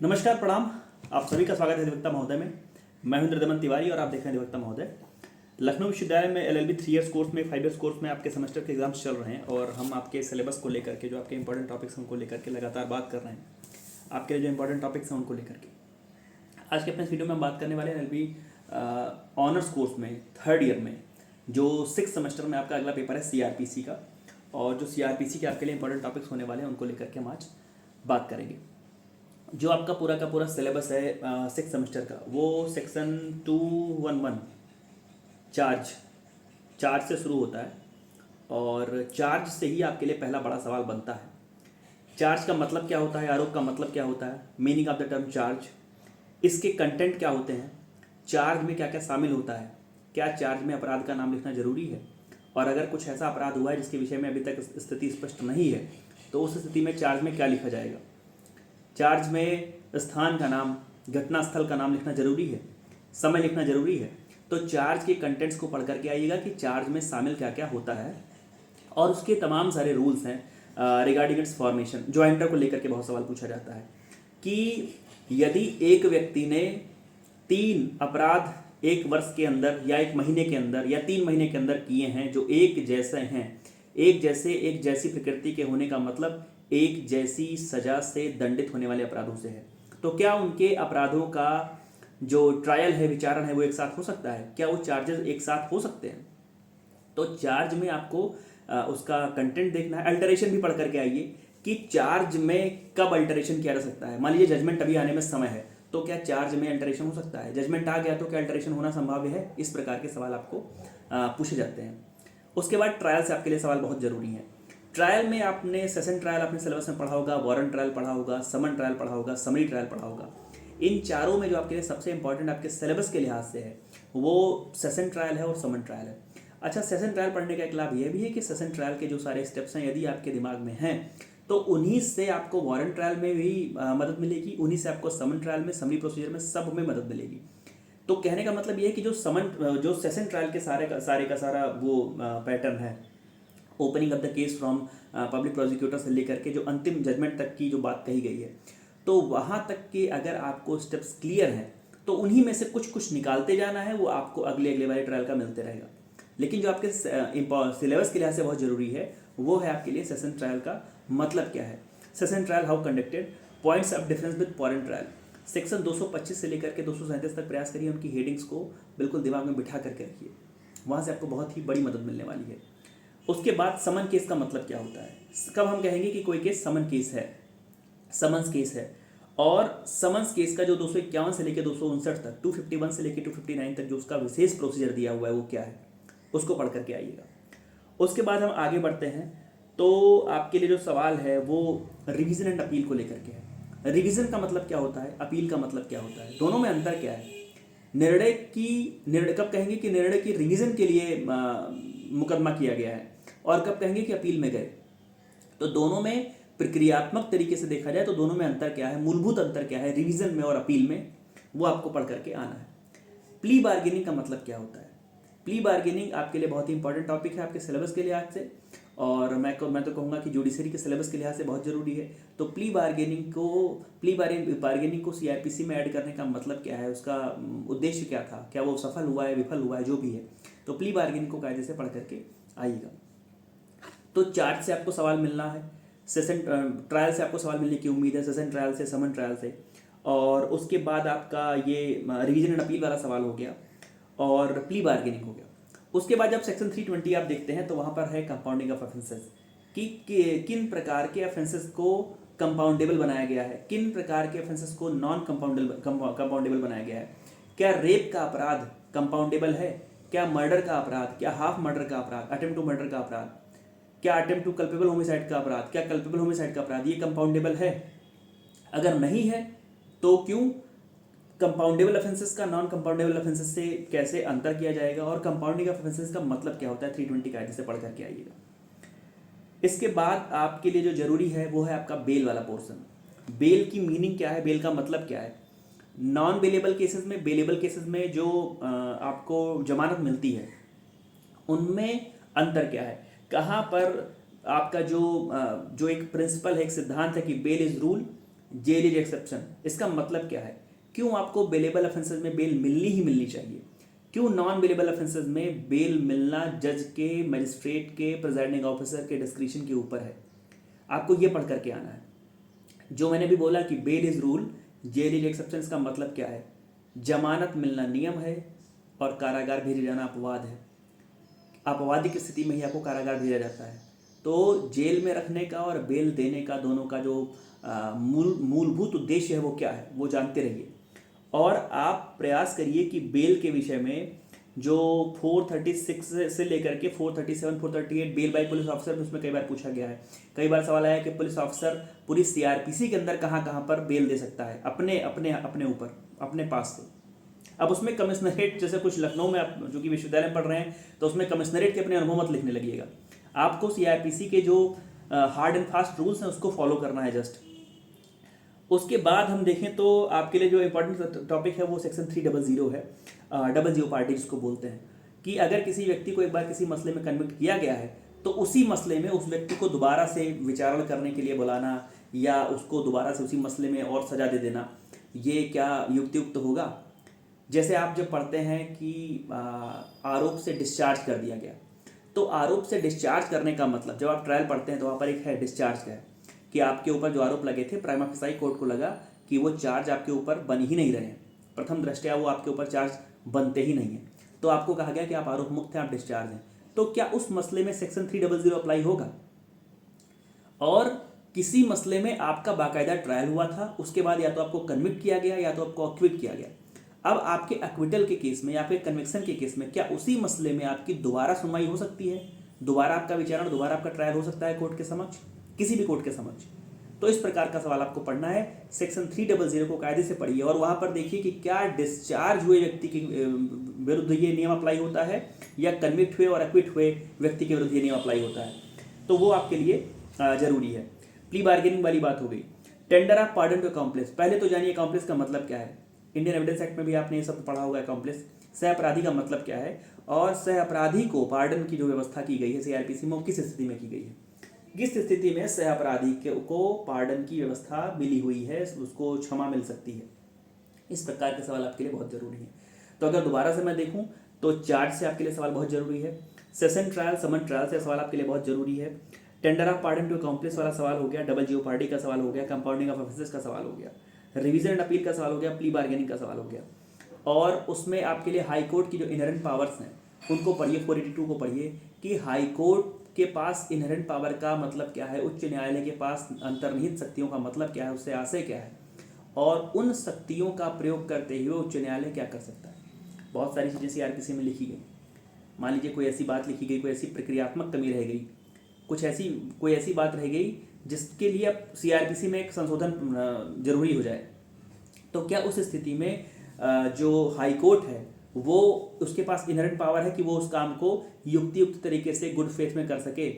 नमस्कार, प्रणाम। आप सभी का स्वागत है अधिवक्ता महोदय में। मैं हूं इंद्रदमन तिवारी और आप देख रहे हैं अधिवक्ता महोदय। लखनऊ विश्वविद्यालय में एलएलबी 3 इयर्स कोर्स में 5 इयर्स कोर्स में आपके सेमेस्टर के एग्जाम्स चल रहे हैं और हम आपके सिलेबस को लेकर के, जो आपके इंपॉर्टेंट टॉपिक्स हैं उनको लेकर के लगातार बात कर रहे हैं। आपके लिए जो इंपॉर्टेंट टॉपिक्स हैं उनको लेकर के आज के अपने इस वीडियो में हम बात करने वाले हैं एलएलबी ऑनर्स कोर्स में 3rd ईयर में जो 6th सेमेस्टर में आपका अगला पेपर है सीआरपीसी का। और जो सीआरपीसी के आपके लिए इंपॉर्टेंट टॉपिक्स होने वाले हैं उनको लेकर के हम आज बात करेंगे। जो आपका पूरा का पूरा सिलेबस है 6th सेमेस्टर का, वो सेक्शन 211 चार्ज से शुरू होता है और चार्ज से ही आपके लिए पहला बड़ा सवाल बनता है। चार्ज का मतलब क्या होता है, आरोप का मतलब क्या होता है, meaning of the term charge, इसके कंटेंट क्या होते हैं, चार्ज में क्या क्या शामिल होता है, क्या चार्ज में अपराध का नाम लिखना जरूरी है, और अगर कुछ ऐसा अपराध हुआ है जिसके विषय में अभी तक स्थिति स्पष्ट नहीं है तो उस स्थिति में चार्ज में क्या लिखा जाएगा। चार्ज में स्थान का नाम, घटना स्थल का नाम लिखना जरूरी है, समय लिखना जरूरी है। तो चार्ज के कंटेंट्स को पढ़ करके आइएगा कि चार्ज में शामिल क्या क्या होता है और उसके तमाम सारे रूल्स हैं। रिगार्डिंग इट्स फॉर्मेशन, ज्वाइंटर को लेकर के बहुत सवाल पूछा जाता है कि यदि एक व्यक्ति ने 3 अपराध 1 वर्ष के अंदर या 1 महीने के अंदर या 3 महीने के अंदर किए हैं जो एक जैसे हैं, एक जैसी प्रकृति के होने का मतलब एक जैसी सजा से दंडित होने वाले अपराधों से है, तो क्या उनके अपराधों का जो ट्रायल है, विचारण है, वो एक साथ हो सकता है? क्या वो चार्जेस एक साथ हो सकते हैं? तो चार्ज में आपको उसका कंटेंट देखना है। अल्टरेशन भी पढ़ करके आइए कि चार्ज में कब अल्टरेशन किया जा सकता है। मान लीजिए जजमेंट अभी आने में समय है तो क्या चार्ज में अल्टरेशन हो सकता है? जजमेंट आ गया तो क्या अल्टरेशन होना संभाव्य है? इस प्रकार के सवाल आपको पूछे जाते हैं। उसके बाद ट्रायल से आपके लिए सवाल बहुत जरूरी है। ट्रायल में आपने सेशन ट्रायल अपने सिलेबस में पढ़ा होगा, वारंट ट्रायल पढ़ा होगा, समन ट्रायल पढ़ा होगा, समरी ट्रायल पढ़ा होगा। इन चारों में जो आपके लिए सबसे इंपॉर्टेंट आपके सिलेबस के लिहाज से है वो सेशन ट्रायल है और समन ट्रायल है। अच्छा, सेशन ट्रायल पढ़ने का एक लाभ यह भी है कि सेशन ट्रायल के जो सारे स्टेप्स हैं यदि आपके दिमाग में हैं तो उन्हीं से आपको वारंट ट्रायल में भी मदद मिलेगी, उन्हीं से आपको समन ट्रायल में, समरी प्रोसीजर में, सब में मदद मिलेगी। तो कहने का मतलब ये है कि जो सेशन ट्रायल के सारे का सारा वो पैटर्न है, opening of the case from public prosecutor से लेकर के जो अंतिम जजमेंट तक की जो बात कही गई है, तो वहाँ तक के अगर आपको स्टेप्स क्लियर हैं तो उन्हीं में से कुछ निकालते जाना है, वो आपको अगले वाले ट्रायल का मिलते रहेगा। लेकिन जो आपके सिलेबस के लिहाज से बहुत जरूरी है वो है आपके लिए सेशन ट्रायल का मतलब क्या है। Session trial how conducted, points of difference with foreign trial. Section 225 से लेकर के 237 तक प्रयास करिए उनकी हेडिंग्स को बिल्कुल दिमाग में बिठा करके रखिए, वहाँ से आपको बहुत ही बड़ी मदद मिलने वाली है। उसके बाद समन केस का मतलब क्या होता है, कब हम कहेंगे कि कोई केस समन केस है, समन्स केस है। और समन्स केस का जो 251 से लेकर 259 तक, 251 से लेकर 259 तक जो उसका विशेष प्रोसीजर दिया हुआ है वो क्या है, उसको पढ़ करके आइएगा। उसके बाद हम आगे बढ़ते हैं तो आपके लिए जो सवाल है वो रिवीजन एंड अपील को लेकर के है। रिवीजन का मतलब क्या होता है, अपील का मतलब क्या होता है, दोनों में अंतर क्या है। निर्णय कब कहेंगे कि निर्णय की रिवीजन के लिए मुकदमा किया गया है और कब कहेंगे कि अपील में गए। तो दोनों में प्रक्रियात्मक तरीके से देखा जाए तो दोनों में अंतर क्या है, मूलभूत अंतर क्या है रिवीजन में और अपील में, वो आपको पढ़ करके आना है। प्ली बार्गेनिंग का मतलब क्या होता है। प्ली बार्गेनिंग आपके लिए बहुत ही इंपॉर्टेंट टॉपिक है आपके सिलेबस के लिहाज से, और मैं तो कहूँगा कि जुडिशरी के सिलेबस के लिहाज से बहुत जरूरी है। तो प्ली बार्गेनिंग को सीआरपीसी में ऐड करने का मतलब क्या है, उसका उद्देश्य क्या था, क्या वो सफल हुआ है, विफल हुआ है, जो भी है। तो प्ली बार्गेनिंग को कायदे से पढ़ करके आइएगा। तो चार्ज से आपको सवाल मिलना है, सेशन ट्रायल से आपको सवाल मिलने की उम्मीद है, सेशन ट्रायल से, समन ट्रायल से, और उसके बाद आपका ये रिवीजन एंड अपील वाला सवाल हो गया और प्ली बार्गेनिंग हो गया। उसके बाद जब सेक्शन 320 आप देखते हैं तो वहाँ पर है कंपाउंडिंग ऑफ ऑफेंसेस कि किन प्रकार के ऑफेंसेस को कंपाउंडेबल बनाया गया है, किन प्रकार के ऑफेंसेस को नॉन कंपाउंडेबल बनाया गया है। क्या रेप का अपराध कंपाउंडेबल है, क्या मर्डर का अपराध, क्या हाफ मर्डर का अपराध, अटेम्प्ट टू मर्डर का अपराध, क्या अटेम्प्ट टू कल्पेबल होमिसाइड का अपराध, क्या कल्पेबल होमिसाइड का अपराध, ये कंपाउंडेबल है। अगर नहीं है तो क्यों, कंपाउंडेबल ऑफेंसेस का नॉन कंपाउंडेबल ऑफेंसेस से कैसे अंतर किया जाएगा, और कंपाउंडिंग ऑफ ऑफेंसेस का मतलब क्या होता है, 320 कायदे से पढ़ करके आइएगा। इसके बाद आपके लिए जो जरूरी है वो है आपका बेल वाला पोर्शन। बेल की मीनिंग क्या है, बेल का मतलब क्या है। नॉन बेलेबल केसेस में, बेलेबल केसेस में जो आपको जमानत मिलती है उनमें अंतर क्या है, कहाँ पर आपका जो एक प्रिंसिपल है, एक सिद्धांत है कि bail is rule, jail is exception, इसका मतलब क्या है? क्यों आपको बेलेबल ऑफेंसेस में बेल मिलनी ही मिलनी चाहिए? क्यों नॉन बेलेबल ऑफेंसेस में बेल मिलना जज के, मजिस्ट्रेट के, प्रिजाइडिंग ऑफिसर के डिस्क्रिप्शन के ऊपर है? आपको ये पढ़ करके आना है। जो मैंने भी बोला कि bail is rule, jail is exception, इसका मतलब क्या है? जमानत मिलना नियम है और कारागार भेजे जाना अपवाद है। अपवादी की स्थिति में ही आपको कारागार भेजा जाता है। तो जेल में रखने का और बेल देने का, दोनों का जो मूलभूत उद्देश्य है वो क्या है, वो जानते रहिए। और आप प्रयास करिए कि बेल के विषय में जो 436 से लेकर के 437, 438 बेल बाय पुलिस ऑफिसर में, उसमें कई बार पूछा गया है, कई बार सवाल आया कि पुलिस ऑफिसर पूरी सीआरपीसी के अंदर कहाँ कहाँ पर बेल दे सकता है अपने अपने अपने ऊपर, अपने पास से। अब उसमें कमिश्नरेट, जैसे कुछ लखनऊ में आप जो कि विश्वविद्यालय में पढ़ रहे हैं, तो उसमें कमिश्नरेट के अपने अनुभव मत लिखने लगिएगा। आपको सीआरपीसी के जो हार्ड एंड फास्ट रूल्स हैं उसको फॉलो करना है जस्ट। उसके बाद हम देखें तो आपके लिए जो इंपॉर्टेंट टॉपिक है वो सेक्शन 300 है, डबल जीओ पार्टी जिसको बोलते हैं, कि अगर किसी व्यक्ति को एक बार किसी मसले में कन्विक्ट किया गया है तो उसी मसले में उस व्यक्ति को दोबारा से विचारण करने के लिए बुलाना या उसको दोबारा से उसी मसले में और सजा दे देना, ये क्या युक्तियुक्त होगा? जैसे आप जब पढ़ते हैं कि आरोप से डिस्चार्ज कर दिया गया, तो आरोप से डिस्चार्ज करने का मतलब, जब आप ट्रायल पढ़ते हैं तो वहाँ पर एक है डिस्चार्ज का है कि आपके ऊपर जो आरोप लगे थे, प्राइमा फेसाई कोर्ट को लगा कि वो चार्ज आपके ऊपर बन ही नहीं रहे हैं, प्रथम दृष्टया वो आपके ऊपर चार्ज बनते ही नहीं हैं, तो आपको कहा गया कि आप आरोप मुक्त हैं, आप डिस्चार्ज हैं। तो क्या उस मसले में सेक्शन 300 अप्लाई होगा? और किसी मसले में आपका बाकायदा ट्रायल हुआ था, उसके बाद या तो आपको कन्विक्ट किया गया या तो आपको अक्विट किया गया। अब आपके अक्विटल के केस में या फिर कन्विक्शन के केस में क्या उसी मसले में आपकी दोबारा सुनवाई हो सकती है? दोबारा आपका विचारण, दोबारा आपका ट्रायल हो सकता है कोर्ट के समक्ष, किसी भी कोर्ट के समक्ष? तो इस प्रकार का सवाल आपको पढ़ना है। सेक्शन 300 को कायदे से पढ़िए और वहां पर देखिए कि क्या डिस्चार्ज हुए व्यक्ति के विरुद्ध ये नियम अप्लाई होता है या कन्विक्ट हुए और अक्विट हुए व्यक्ति के विरुद्ध ये नियम अप्लाई होता है। तो वो आपके लिए जरूरी है। प्ली बार्गेनिंग वाली बात हो गई। Tender of pardon to accomplice, पहले तो जानिए अकॉम्प्लिस का मतलब क्या है। इंडियन एविडेंस एक्ट में भी आपने ये सब पढ़ा होगा, अकॉम्प्लिस सह अपराधी का मतलब क्या है, और सह अपराधी को पार्डन की जो व्यवस्था की गई है सीआरपीसी में, किस स्थिति में की गई है, किस स्थिति में सह अपराधी को पार्डन की व्यवस्था मिली हुई है, उसको क्षमा मिल सकती है। इस प्रकार के सवाल आपके लिए बहुत जरूरी है। तो अगर दोबारा से मैं देखूं तो चार्ज से आपके लिए सवाल बहुत जरूरी है, सेशन ट्रायल, समन ट्रायल से सवाल आपके लिए बहुत जरूरी है, tender of pardon to accomplice वाला सवाल हो गया, डबल जीओ पार्टी का सवाल हो गया, कंपाउंडिंग ऑफ ऑफेंसेस का सवाल हो गया, रिवीजन एंड अपील का सवाल हो गया, प्ली बार्गेनिंग का सवाल हो गया। और उसमें आपके लिए हाई कोर्ट की जो इनहेरेंट पावर्स हैं उनको पढ़िए, 482 को पढ़िए कि हाई कोर्ट के पास इनहेरेंट पावर का मतलब क्या है, उच्च न्यायालय के पास अंतर्निहित शक्तियों का मतलब क्या है, उससे आशय क्या है, और उन शक्तियों का प्रयोग करते हुए उच्च न्यायालय क्या कर सकता है। बहुत सारी चीज़ें सीआरपीसी में लिखी गई। मान लीजिए कोई ऐसी बात लिखी गई, कोई ऐसी प्रक्रियात्मक कमी रह गई, कोई ऐसी बात रह गई जिसके लिए अब सीआरपीसी में एक संशोधन जरूरी हो जाए, तो क्या उस स्थिति में जो हाई कोर्ट है वो, उसके पास इनहेरेंट पावर है कि वो उस काम को युक्तियुक्त तरीके से गुड फेथ में कर सके?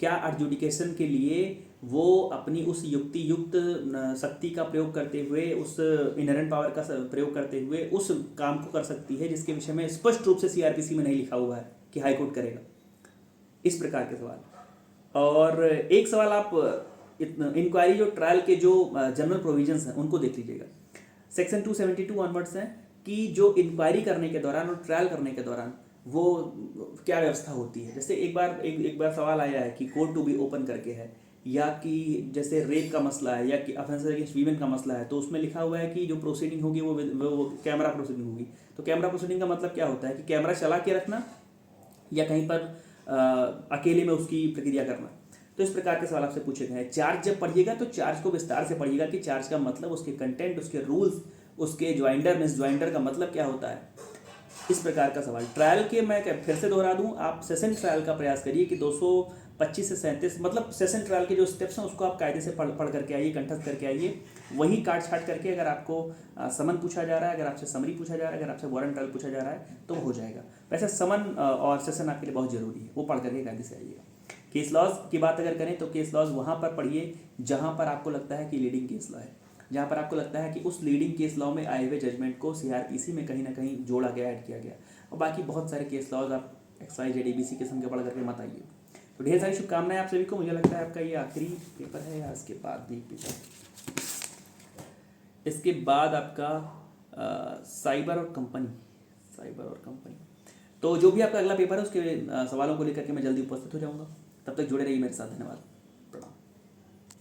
क्या एडजुडिकेशन के लिए वो अपनी उस युक्तियुक्त शक्ति का प्रयोग करते हुए, उस इनहेरेंट पावर का प्रयोग करते हुए उस काम को कर सकती है जिसके विषय में स्पष्ट रूप से सीआरपीसी में नहीं लिखा हुआ है कि हाई कोर्ट करेगा? इस प्रकार के सवाल। और एक सवाल आप इंक्वायरी जो ट्रायल के जो जनरल प्रोविजंस हैं उनको देख लीजिएगा। सेक्शन 272 ऑनवर्ड्स हैं कि जो इंक्वायरी करने के दौरान और ट्रायल करने के दौरान वो क्या व्यवस्था होती है। जैसे एक बार सवाल आया है कि कोर्ट टू बी ओपन करके है, या कि जैसे रेप का मसला है या कि ऑफेंसेस अगेंस्ट वीमेन का मसला है, तो उसमें लिखा हुआ है कि जो प्रोसीडिंग होगी वो कैमरा प्रोसीडिंग होगी। तो कैमरा प्रोसीडिंग का मतलब क्या होता है कि कैमरा चला के रखना या कहीं पर अकेले में उसकी प्रक्रिया करना। तो इस प्रकार के सवाल आपसे पूछे गए हैं। चार्ज जब पढ़िएगा तो चार्ज को विस्तार से पढ़िएगा कि चार्ज का मतलब, उसके कंटेंट, उसके रूल्स, उसके ज्वाइंडर मिस ज्वाइंडर का मतलब क्या होता है। इस प्रकार का सवाल ट्रायल के, मैं फिर से दोहरा दूं, आप सेशन ट्रायल का प्रयास करिए कि 225 से 37 मतलब सेशन ट्रायल के जो स्टेप्स हैं उसको आप कायदे से पढ़ करके आइए, कंठस्थ करके आइए। वही काट छाट करके अगर आपको समन पूछा जा रहा है, अगर आपसे समरी पूछा जा रहा है, अगर आपसे वारंट ट्रायल पूछा जा रहा है तो वो हो जाएगा। वैसे समन और सेशन आपके लिए बहुत जरूरी है, वो पढ़ करके कायदे से आइएगा। केस लॉज की बात अगर करें तो केस लॉज वहाँ पर पढ़िए जहाँ पर आपको लगता है कि लीडिंग केस लॉ है, जहाँ पर आपको लगता है कि उस लीडिंग केस लॉ में आए हुए जजमेंट को सीआरपीसी में कहीं ना कहीं जोड़ा गया, ऐड किया गया। और बाकी बहुत सारे केस लॉज आप XYZ ABC किस्म के पढ़ करके मत आइए। तो ढेर सारी शुभकामनाएं आप सभी को। मुझे लगता है आपका ये आखिरी पेपर है या इसके बाद भी पेपर इसके बाद आपका साइबर और कंपनी, साइबर और कंपनी। तो जो भी आपका अगला पेपर है उसके सवालों को लेकर के मैं जल्दी उपस्थित हो जाऊंगा। तब तक जुड़े रहिए मेरे साथ। धन्यवाद।